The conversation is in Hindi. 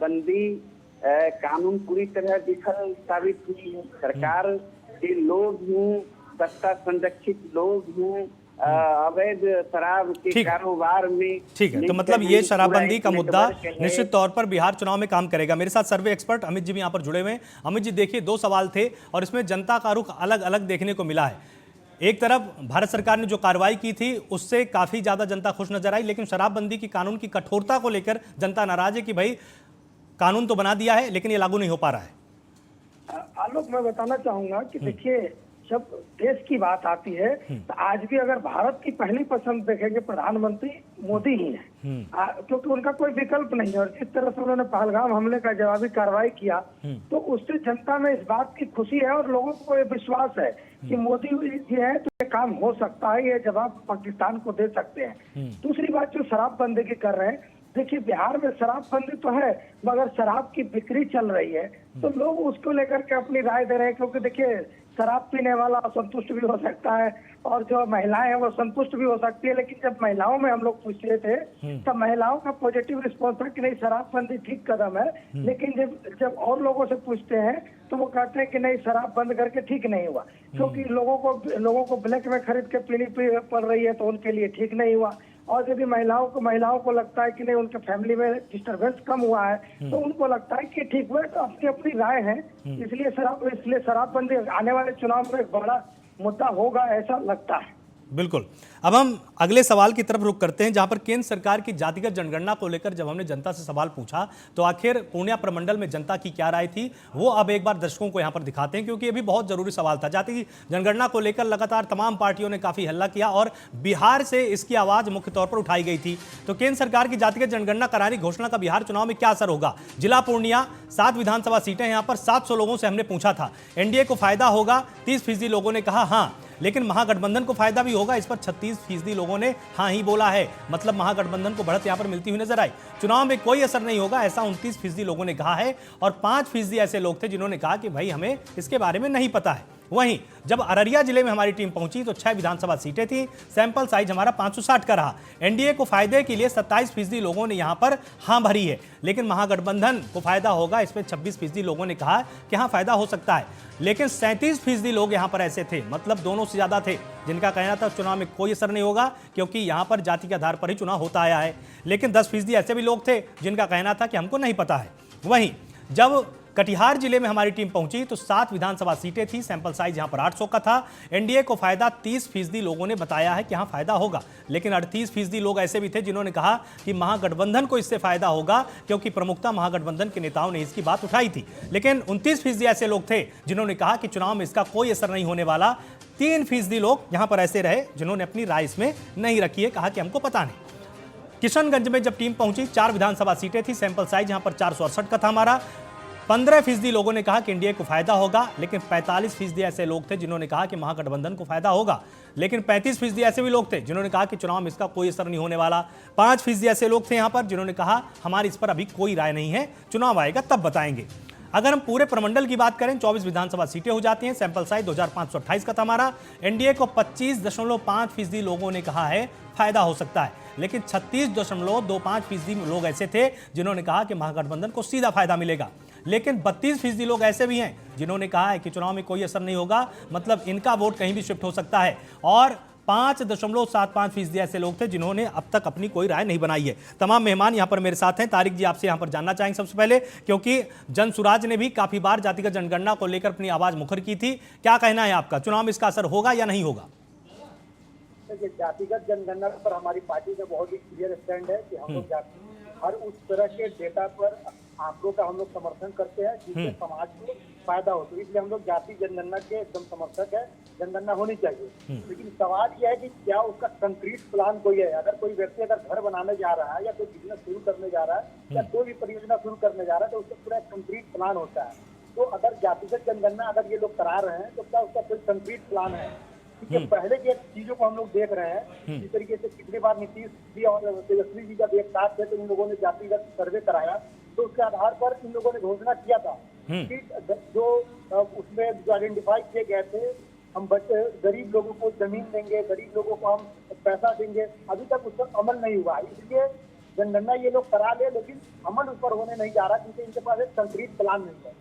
शराबबंदी कानून पूरी तरह विफल साबित हुई है। सरकार के लोग हूँ, सत्ता संरक्षित लोग हूँ, अवैध शराब के कारोबार में। ठीक है, तो मतलब ये शराबबंदी का मुद्दा निश्चित तौर पर बिहार चुनाव में काम करेगा। मेरे साथ सर्वे एक्सपर्ट अमित जी भी यहाँ पर जुड़े हुए हैं। अमित जी, देखिए, दो सवाल थे और इसमें जनता का रुख अलग अलग देखने को मिला है। एक तरफ भारत सरकार ने जो कार्रवाई की थी उससे काफी ज्यादा जनता खुश नजर आई, लेकिन शराबबंदी की कानून की कठोरता को लेकर जनता नाराज है कि भाई कानून तो बना दिया है लेकिन ये लागू नहीं हो पा रहा है। आलोक, मैं बताना चाहूंगा कि देखिए, जब देश की बात आती है तो आज भी अगर भारत की पहली पसंद देखेंगे प्रधानमंत्री मोदी ही है, क्योंकि उनका कोई विकल्प नहीं है। और जिस तरह से उन्होंने पहलगाम हमले का जवाबी कार्रवाई किया तो उससे जनता में इस बात की खुशी है और लोगों को ये विश्वास है कि मोदी जी है तो ये काम हो सकता है, ये जवाब पाकिस्तान को दे सकते हैं। दूसरी बात जो शराबबंदी की कर रहे हैं, देखिए बिहार में शराबबंदी तो है मगर शराब की बिक्री चल रही है, तो लोग उसको लेकर के अपनी राय दे रहे हैं। क्योंकि देखिए, शराब पीने वाला असंतुष्ट भी हो सकता है और जो महिलाएं हैं वो संतुष्ट भी हो सकती है। लेकिन जब महिलाओं में हम लोग पूछते थे तब महिलाओं का पॉजिटिव रिस्पॉन्स था कि नहीं, शराबबंदी ठीक कदम है। लेकिन जब और लोगों से पूछते हैं तो वो कहते हैं कि नहीं, शराब बंद करके ठीक नहीं हुआ, क्योंकि लोगों को ब्लैक में खरीद के पीनी पड़ रही है तो उनके लिए ठीक नहीं हुआ। और यदि महिलाओं को लगता है कि नहीं, उनके फैमिली में डिस्टरबेंस कम हुआ है तो उनको लगता है कि ठीक हुआ। तो अपनी अपनी राय है, इसलिए शराबबंदी आने वाले चुनाव में एक बड़ा मुद्दा होगा ऐसा लगता है। बिल्कुल। अब हम अगले सवाल की तरफ रुख करते हैं, जहां पर केंद्र सरकार की जातिगत जनगणना को लेकर जब हमने जनता से सवाल पूछा तो आखिर पूर्णिया प्रमंडल में जनता की क्या राय थी, वो अब एक बार दर्शकों को यहां पर दिखाते हैं, क्योंकि ये भी बहुत जरूरी सवाल था। जाति जनगणना को लेकर लगातार तमाम पार्टियों ने काफी हल्ला किया और बिहार से इसकी आवाज मुख्य तौर पर उठाई गई थी। तो केंद्र सरकार की जातिगत जनगणना कराने की घोषणा का बिहार चुनाव में क्या असर होगा? जिला पूर्णिया, 7 विधानसभा सीटें, यहां पर 700 लोगों से हमने पूछा था। एनडीए को फायदा होगा, 30% लोगों ने कहा हाँ, लेकिन महागठबंधन को फायदा भी होगा, इस पर 36% लोगों ने हाँ ही बोला है। मतलब महागठबंधन को बढ़त यहां पर मिलती हुई नजर आई। चुनाव में कोई असर नहीं होगा, ऐसा 29% लोगों ने कहा है और 5% ऐसे लोग थे जिन्होंने कहा कि भाई हमें इसके बारे में नहीं पता है। वहीं जब अररिया जिले में हमारी टीम पहुंची तो 6 विधानसभा सीटें थी, सैंपल साइज हमारा 560 का रहा। एनडीए को फायदे के लिए 27% लोगों ने यहां पर हां भरी है, लेकिन महागठबंधन को फायदा होगा, इसमें 26% लोगों ने कहा कि हां फायदा हो सकता है। लेकिन 37% लोग यहां पर ऐसे थे, मतलब दोनों से ज्यादा थे, जिनका कहना था चुनाव में कोई असर नहीं होगा क्योंकि यहां पर जाति के आधार पर ही चुनाव होता आया है। लेकिन 10% ऐसे भी लोग थे जिनका कहना था कि हमको नहीं पता है। वहीं जब कटिहार जिले में हमारी टीम पहुंची तो 7 विधानसभा सीटें थी, सैंपल साइज यहां पर 800 का था। एनडीए को फायदा 30% लोगों ने बताया है कि हां फायदा होगा, लेकिन 38% लोग ऐसे भी थे जिन्होंने कहा कि महागठबंधन को इससे फायदा होगा क्योंकि प्रमुखता महागठबंधन के नेताओं ने इसकी बात उठाई थी। लेकिन 29% ऐसे लोग थे जिन्होंने कहा कि चुनाव में इसका कोई असर नहीं होने वाला। 3% लोग यहां पर ऐसे रहे जिन्होंने अपनी राय इसमें नहीं रखी है, कहा कि हमको पता नहीं। किशनगंज में जब टीम पहुंची, 4 विधानसभा सीटें थी, सैंपल साइज यहां पर 468 का था हमारा। 15% लोगों ने कहा कि एनडीए को फायदा होगा, लेकिन 45% ऐसे लोग थे जिन्होंने कहा कि महागठबंधन को फायदा होगा। लेकिन 35% ऐसे भी लोग थे जिन्होंने कहा कि चुनाव में इसका कोई असर नहीं होने वाला। 5% ऐसे लोग थे यहां पर जिन्होंने कहा हमारी इस पर अभी कोई राय नहीं है, चुनाव आएगा तब बताएंगे। अगर हम पूरे प्रमंडल की बात करें, 24 विधानसभा सीटें हो जाती हैं, सैंपल साइज 2528 का था हमारा। एनडीए को 25.5% लोगों ने कहा है फायदा हो सकता है, लेकिन 36.25% लोग ऐसे थे जिन्होंने कहा कि महागठबंधन को सीधा फायदा मिलेगा। लेकिन 32% लोग ऐसे भी हैं जिन्होंने कहा है कि चुनाव में कोई असर नहीं होगा, मतलब इनका वोट कहीं भी शिफ्ट हो सकता है। और 5.75% ऐसे लोग थे जिन्होंने अब तक अपनी कोई राय नहीं बनाई है। तमाम मेहमान यहां पर मेरे साथ हैं। तारिक जी, आपसे यहां पर जानना चाहेंगे सबसे पहले, क्योंकि जनसुराज ने भी काफी बार जातिगत जनगणना को लेकर अपनी आवाज मुखर की थी। क्या कहना है आपका, चुनाव में इसका असर होगा या नहीं होगा? जातिगत जनगणना पर हमारी पार्टी का बहुत ही क्लियर स्टैंड है कि हम लोग हर उस तरह के डेटा पर आंकड़ों का हम लोग समर्थन करते हैं जिससे समाज को फायदा हो। तो इसलिए हम लोग जाति जनगणना के एकदम समर्थक है, जनगणना होनी चाहिए। लेकिन सवाल यह है कि क्या उसका कंक्रीट प्लान कोई है। अगर कोई व्यक्ति अगर घर बनाने जा रहा है या कोई बिजनेस शुरू करने जा रहा है या कोई भी परियोजना शुरू करने जा रहा है तो उसका पूरा कंक्रीट प्लान होता है। तो अगर जातिगत जनगणना अगर ये लोग करा रहे हैं तो क्या उसका कोई कंक्रीट प्लान है? क्योंकि पहले की चीजों को हम लोग देख रहे हैं, जिस तरीके से पिछली बार नीतीश जी और तेजस्वी जी जब एक साथ थे तो इन लोगों ने जातिगत सर्वे कराया, तो उसके आधार पर इन लोगों ने घोषणा किया था कि जो उसमें जो आइडेंटिफाई किए गए थे, हम गरीब लोगों को जमीन देंगे, गरीब लोगों को हम पैसा देंगे, अभी तक उस पर अमल नहीं हुआ। इसलिए जनगणना ये लोग करा ले, लेकिन अमल उस पर होने नहीं जा रहा क्योंकि इनके पास एक कंक्रीट प्लान नहीं है।